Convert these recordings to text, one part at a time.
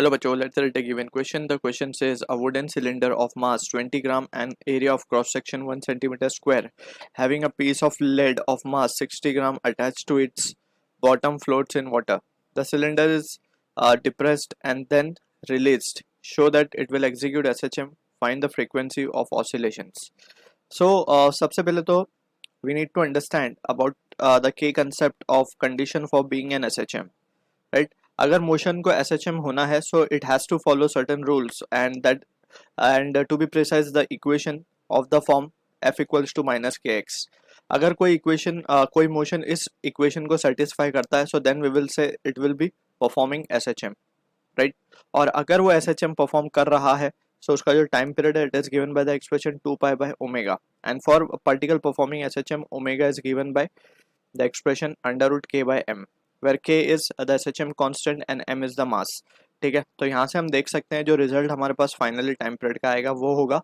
Hello बच्चों, let's read a given question. The question says a wooden cylinder of mass 20 gram and area of cross section 1 centimeter square having a piece of lead of mass 60 gram attached to its bottom floats in water. The cylinder is depressed and then released. Show that it will execute SHM. Find the frequency of oscillations. So सबसे पहले तो we need to understand about the key concept of condition for being an SHM. Right अगर motion को SHM होना है so it has to follow certain rules and to be precise the equation of the form F equals to minus के X. अगर कोई equation कोई motion इस equation को सेटिस्फाई करता है so then we will say it will be performing SHM, right. और अगर वो SHM परफॉर्म कर रहा है सो उसका जो टाइम पीरियड है it is given by the expression 2 pi by omega and for particle performing SHM omega is given by the expression under root k by m where k is the SHM constant and m is the mass. ठीक है, तो यहाँ से हम देख सकते हैं जो रिजल्ट हमारे पास फाइनली टाइम पीरियड का आएगा वो होगा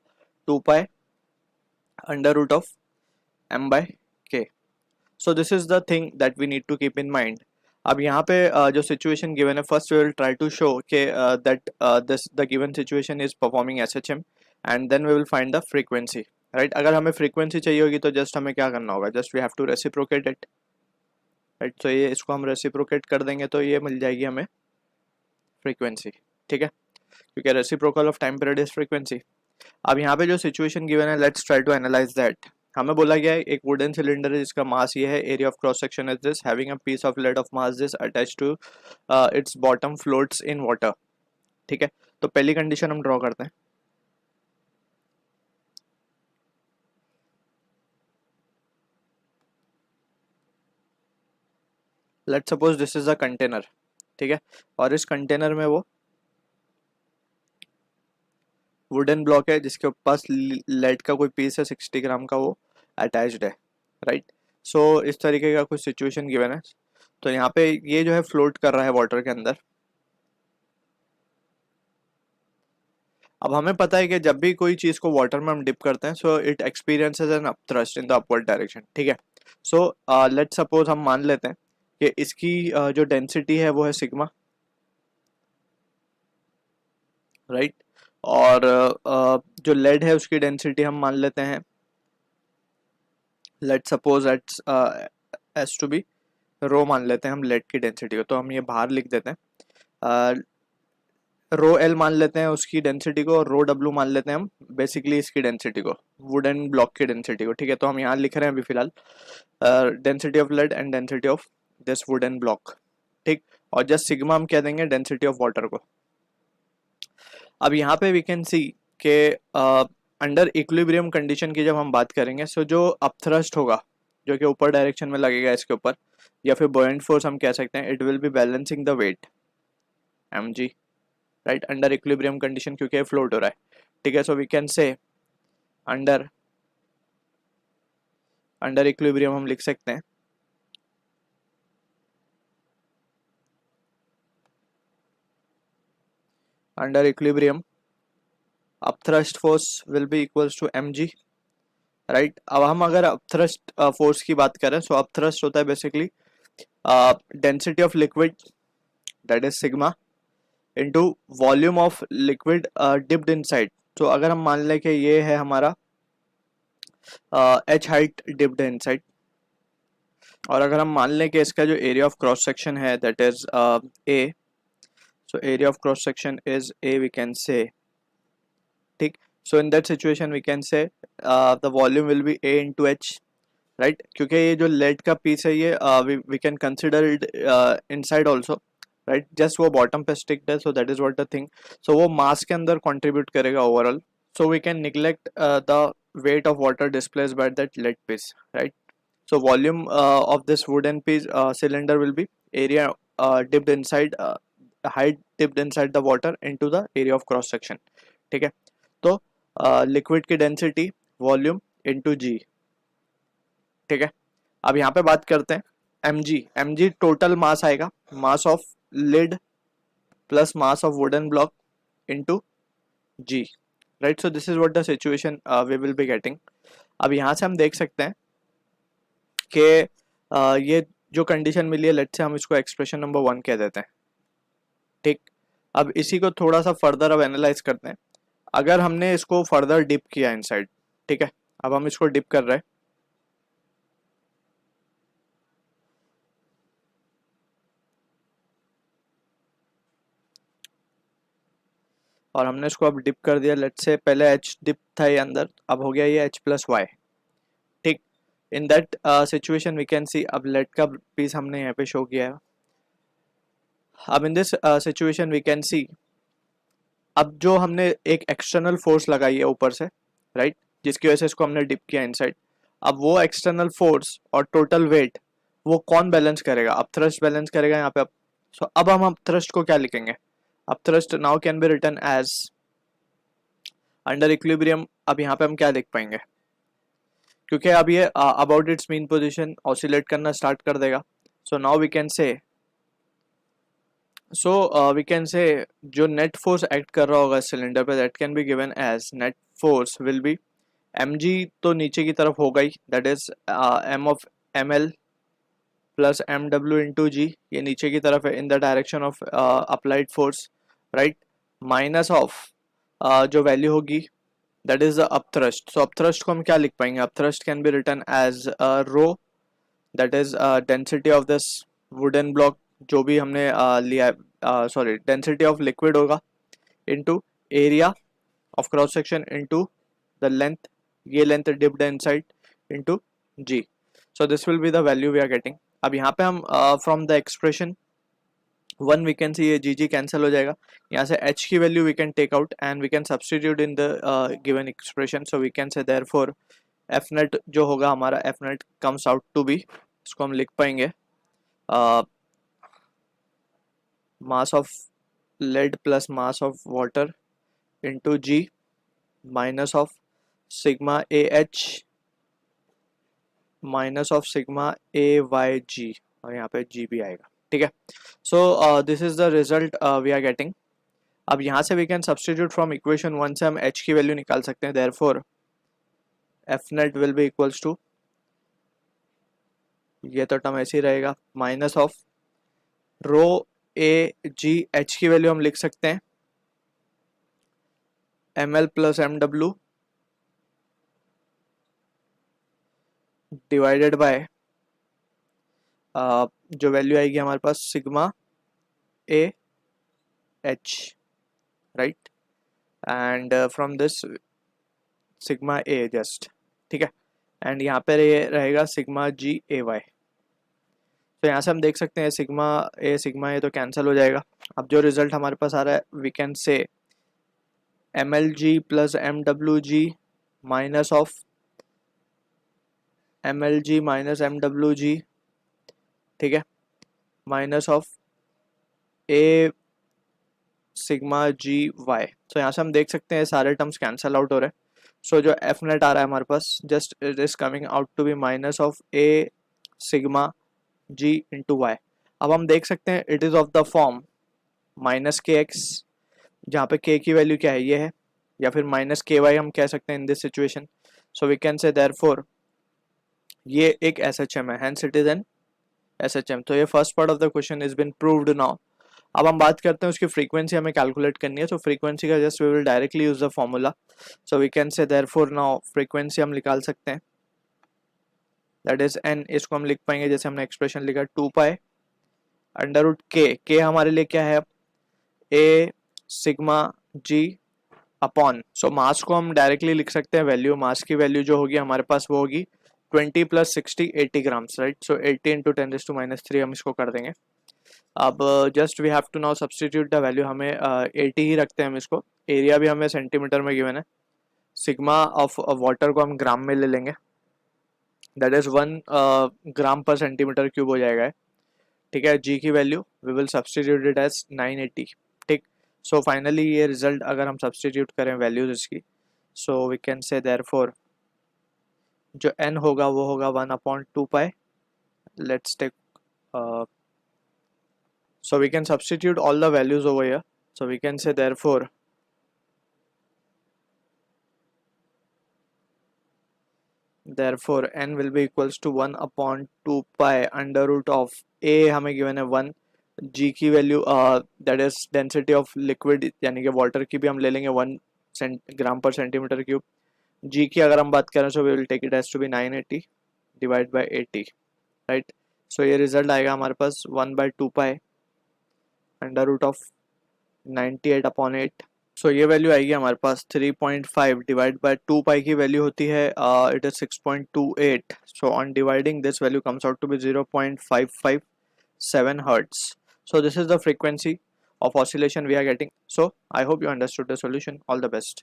2 pi under root of m by k. So this is the thing that we need to keep in mind. अब यहाँ पे जो सिचुएशन गिवन है first we will try to show के that this the given situation is performing SHM and then we will find the frequency, right. अगर हमें frequency चाहिए होगी तो जस्ट हमें क्या करना होगा, just we have to reciprocate it, right. तो ये इसको हम रेसिप्रोकेट कर देंगे तो ये मिल जाएगी हमें फ्रीक्वेंसी, ठीक है, क्योंकि reciprocal of time period is frequency. अब यहाँ पे जो सिचुएशन गिवन है let's try to analyse that. हमें बोला गया है एक वुडन सिलेंडर है जिसका मास ये है, area of cross section is this, having a piece of lead of mass this attached to its bottom floats in water. ठीक है, तो पहली कंडीशन हम ड्रॉ करते हैं. Let's suppose this is a container, ठीक है, और इस कंटेनर में वो वुडन ब्लॉक है जिसके पास लेड का कोई पीस है 60 ग्राम का, वो अटैच्ड है, राइट. सो इस तरीके का कुछ सिचुएशन गिवन है. तो यहाँ पे ये जो है फ्लोट कर रहा है वाटर के अंदर. अब हमें पता है कि जब भी कोई चीज़ को वाटर में हम डिप करते हैं so it experiences an upthrust in the upward direction, ठीक है. सो लेट्स सपोज हम मान लेते हैं कि इसकी जो डेंसिटी है वो है सिग्मा, राइट. और जो लेड है उसकी डेंसिटी हम मान लेते हैं, let's suppose h's as to be rho मान लेते हैं हम लेड की डेंसिटी को. तो हम ये बाहर लिख देते हैं, रो एल मान लेते हैं उसकी डेंसिटी को और रो डब्ल्यू मान लेते हैं हम बेसिकली इसकी डेंसिटी को, वुडन ब्लॉक की डेंसिटी को, ठीक है. तो हम यहाँ लिख रहे हैं अभी फिलहाल density of lead and density of this wooden block, ठीक. और जस्ट सिग्मा हम कह देंगे डेंसिटी ऑफ वाटर को. अब यहाँ पे वी कैन सी के अंडर इक्विलिब्रियम कंडीशन की जब हम बात करेंगे सो जो अपथ्रस्ट होगा जो कि ऊपर डायरेक्शन में लगेगा इसके ऊपर, या फिर बॉयंट फोर्स हम कह सकते हैं, it will be balancing the weight mg, right, under equilibrium condition क्योंकि फ्लोट हो रहा है, ठीक है. So we can say under equilibrium हम लिख सकते हैं under equilibrium upthrust force will be equals to mg, right. अब हम अगर अपथ्रस्ट फोर्स की बात करें सो अपथ्रस्ट होता है basically density of liquid that is sigma into volume of liquid dipped inside. तो अगर हम मान लें कि ये है हमारा h हाइट डिप्ड इनसाइड, और अगर हम मान लें कि इसका जो एरिया ऑफ क्रॉस सेक्शन है that is a, so area of cross section is a we can say, ठीक. so in that situation we can say the volume will be a into h, right. क्योंकि ये जो lead का piece है ये we can consider it inside also, right. just वो bottom पे sticked है, so that is what the thing. so वो mass के अंदर contribute करेगा overall, so we can neglect the weight of water displaced by that lead piece, right. so volume of this wooden piece cylinder will be area dipped inside height dipped inside the water into the area of cross section, ठीक है. तो liquid की density volume into जी, ठीक है. अब यहाँ पे बात करते हैं mg टोटल मास आएगा, mass of lid plus mass of wooden block into G, right. So this is what the situation we will be getting. अब यहाँ से हम देख सकते हैं कि ये जो कंडीशन मिली है लेट्स से हम इसको एक्सप्रेशन नंबर 1 कह देते हैं, ठीक. अब इसी को थोड़ा सा फर्दर अब एनालाइज करते हैं। अगर हमने इसको फर्दर डिप किया इनसाइड, ठीक है, अब हम इसको डिप कर रहे हैं, और हमने इसको अब डिप कर दिया। लेट्स से पहले एच डिप था ये अंदर, अब हो गया ये एच प्लस वाई, ठीक। In that situation we can see, अब लेट का पीस हमने यहाँ पे शो किया है। अब in this situation we can see, अब जो हमने एक एक्सटर्नल फोर्स लगाई है ऊपर से, राइट, जिसकी वजह से इसको हमने डिप किया इनसाइड, अब वो एक्सटर्नल फोर्स और टोटल वेट वो कौन बैलेंस करेगा? अब थ्रस्ट बैलेंस करेगा यहाँ पे। अब सो अब हम थ्रस्ट को क्या लिखेंगे? अब thrust now can be written as under equilibrium. अब यहाँ पे हम क्या लिख पाएंगे? क्योंकि अब ये about its mean position oscillate करना स्टार्ट कर देगा। So now we can say, we can say जो नेट फोर्स एक्ट कर रहा होगा सिलेंडर पे, that can be given as net force will be mg, तो नीचे की तरफ होगा ही, that is m of ml plus M W into g, ये नीचे की तरफ है in the direction of applied force, right, minus of जो वैल्यू होगी that is the upthrust. So upthrust को हम क्या लिख पाएंगे? Upthrust can be written as rho, that is density of this wooden block जो भी हमने लिया है, सॉरी डेंसिटी ऑफ लिक्विड होगा, into area of cross section into the length, ये length dipped inside, into g. So this will be the value we are getting. अब यहाँ पे हम from the expression one we can see, ये g जी cancel हो जाएगा, यहाँ से h की value we can take out and we can substitute in the given expression. So we can say therefore F net जो होगा हमारा, F net comes out to be, इसको हम लिख पाएंगे mass of lead plus mass of water into g minus of sigma A H minus of sigma A Y g, और यहाँ पे जी भी आएगा, ठीक है। So this is the result we are getting. अब यहाँ से we can substitute from equation one से हम h की वैल्यू निकाल सकते हैं, therefore F net will be equals to, ये तो टर्म ऐसे ही रहेगा, minus of rho A g, h की वैल्यू हम लिख सकते हैं M L plus M W divided by जो वैल्यू आएगी हमारे पास sigma A H, right, and from this sigma A just, ठीक है, एंड यहाँ पे ये रहेगा सिग्मा जी ए वाई। तो यहाँ से हम देख सकते हैं सिग्मा ए तो कैंसिल हो जाएगा। अब जो रिजल्ट हमारे पास आ रहा है we can say M L G plus M W G minus of M L G minus M W G, ठीक है, minus of A sigma G Y. तो यहाँ से हम देख सकते हैं सारे टर्म्स कैंसिल आउट हो रहे हैं। सो जो एफ नेट आ रहा है हमारे पास, just it is coming out to be minus of A sigma g into y. अब हम देख सकते हैं it is of the form minus के एक्स, जहाँ पे के की वैल्यू क्या है, ये है, या फिर माइनस के वाई हम कह सकते हैं in this situation. So we can say therefore ये एक एस एच एम है, hence it is an S H M. तो ये first part of the question is been proved now. अब हम बात करते हैं उसकी फ्रीक्वेंसी हमें कैलकुलेट करनी है। तो फ्रीक्वेंसी का just we will directly use the formula. So we can say therefore now frequency हम निकाल सकते हैं, दैट इज एन, इसको हम लिख पाएंगे जैसे हमने एक्सप्रेशन लिखा 2 पाई अंडर रूट के हमारे लिए क्या है, ए सिग्मा जी अपॉन, सो मास को हम डायरेक्टली लिख सकते हैं वैल्यू, मास की वैल्यू जो होगी हमारे पास वो होगी 20 plus 60 80 grams, right. So 80 into 10⁻³ हम इसको कर देंगे। अब just we have to now substitute the value, हमें 80 ही रखते हैं हम इसको। एरिया भी हमें सेंटीमीटर में गिवन है, सिग्मा ऑफ वाटर को हम ग्राम में ले लेंगे, दैट इज 1 ग्राम पर सेंटीमीटर क्यूब हो जाएगा, ठीक है। जी की value we will substitute it as 980, ठीक। सो फाइनली ये रिजल्ट अगर हम सब्सटीट्यूट करें वैल्यूज इसकी, so we can say therefore जो n होगा वो होगा 1/2 pi, let's take, so we can substitute all the values over here. So we can say therefore n will be equals to 1/2 pi under root of a हमें given है 1, जी की value that is density of liquid यानी कि water की भी हम ले लेंगे 1 ग्राम पर सेंटीमीटर क्यूब. जी की अगर हम बात करें so we will take it as to be 980 divide by 80, right. So ये रिजल्ट आएगा हमारे पास 1/2 पाई अंडर रूट ऑफ 98/8. सो ये वैल्यू आएगी हमारे पास 3.5 डिवाइड बाय 2 पाई की वैल्यू होती है it is 6.28. So on dividing this value comes out to be 0.557 hertz. So this is the frequency of oscillation we are getting. So I hope you understood the solution. All the best.